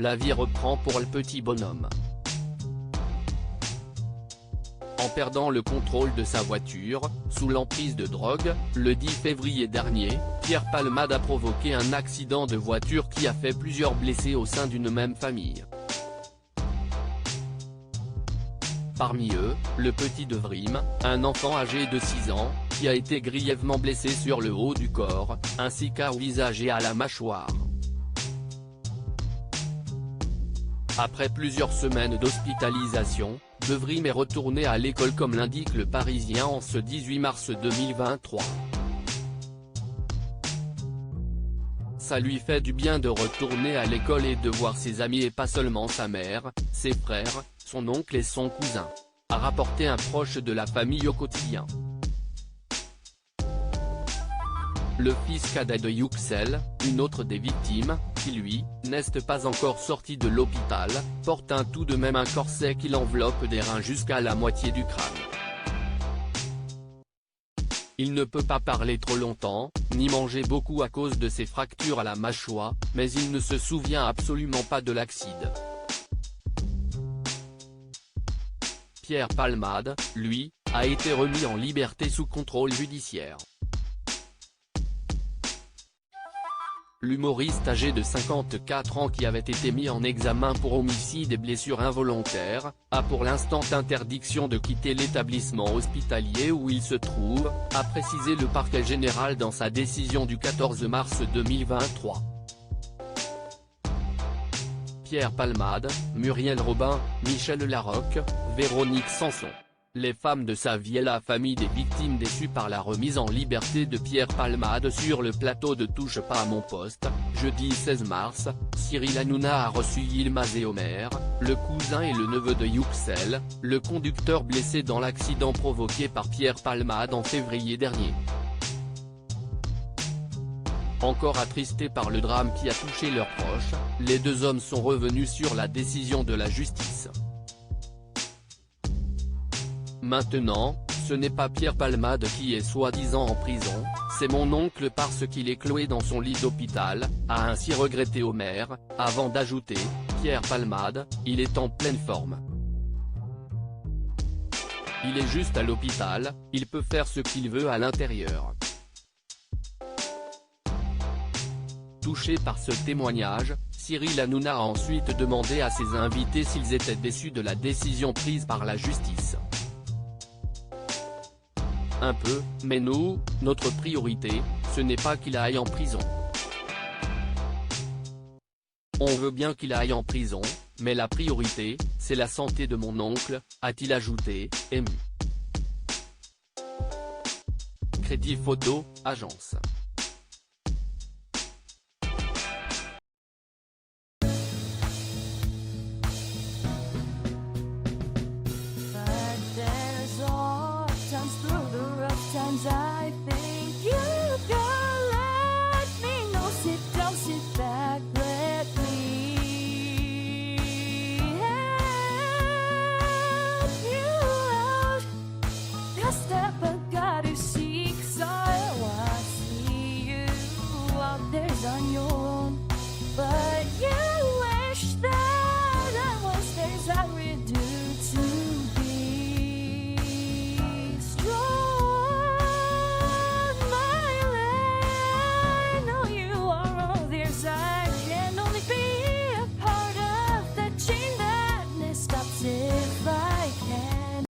La vie reprend pour le petit bonhomme. En perdant le contrôle de sa voiture, sous l'emprise de drogue, le 10 février dernier, Pierre Palmade a provoqué un accident de voiture qui a fait plusieurs blessés au sein d'une même famille. Parmi eux, le petit Devrim, un enfant âgé de 6 ans, qui a été grièvement blessé sur le haut du corps, ainsi qu'au visage et à la mâchoire. Après plusieurs semaines d'hospitalisation, Devrim est retourné à l'école comme l'indique le Parisien en ce 18 mars 2023. Ça lui fait du bien de retourner à l'école et de voir ses amis et pas seulement sa mère, ses frères, son oncle et son cousin, a rapporté un proche de la famille au quotidien. Le fils cadet de Yüksel, une autre des victimes, qui lui, n'est pas encore sorti de l'hôpital, porte tout de même un corset qui l'enveloppe des reins jusqu'à la moitié du crâne. Il ne peut pas parler trop longtemps, ni manger beaucoup à cause de ses fractures à la mâchoire, mais il ne se souvient absolument pas de l'accident. Pierre Palmade, lui, a été remis en liberté sous contrôle judiciaire. L'humoriste âgé de 54 ans qui avait été mis en examen pour homicide et blessures involontaires, a pour l'instant interdiction de quitter l'établissement hospitalier où il se trouve, a précisé le parquet général dans sa décision du 14 mars 2023. Pierre Palmade, Muriel Robin, Michel Larocque, Véronique Sanson. Les femmes de sa vie et la famille des victimes déçues par la remise en liberté de Pierre Palmade sur le plateau de Touche pas à mon poste, jeudi 16 mars, Cyril Hanouna a reçu Yilmaz et Omer, le cousin et le neveu de Yüksel, le conducteur blessé dans l'accident provoqué par Pierre Palmade en février dernier. Encore attristés par le drame qui a touché leurs proches, les deux hommes sont revenus sur la décision de la justice. Maintenant, ce n'est pas Pierre Palmade qui est soi-disant en prison, c'est mon oncle parce qu'il est cloué dans son lit d'hôpital, a ainsi regretté Omer, avant d'ajouter, Pierre Palmade, il est en pleine forme. Il est juste à l'hôpital, il peut faire ce qu'il veut à l'intérieur. Touché par ce témoignage, Cyril Hanouna a ensuite demandé à ses invités s'ils étaient déçus de la décision prise par la justice. Un peu, mais nous, notre priorité, ce n'est pas qu'il aille en prison. On veut bien qu'il aille en prison, mais la priorité, c'est la santé de mon oncle, a-t-il ajouté, ému. Crédit Photo, agence.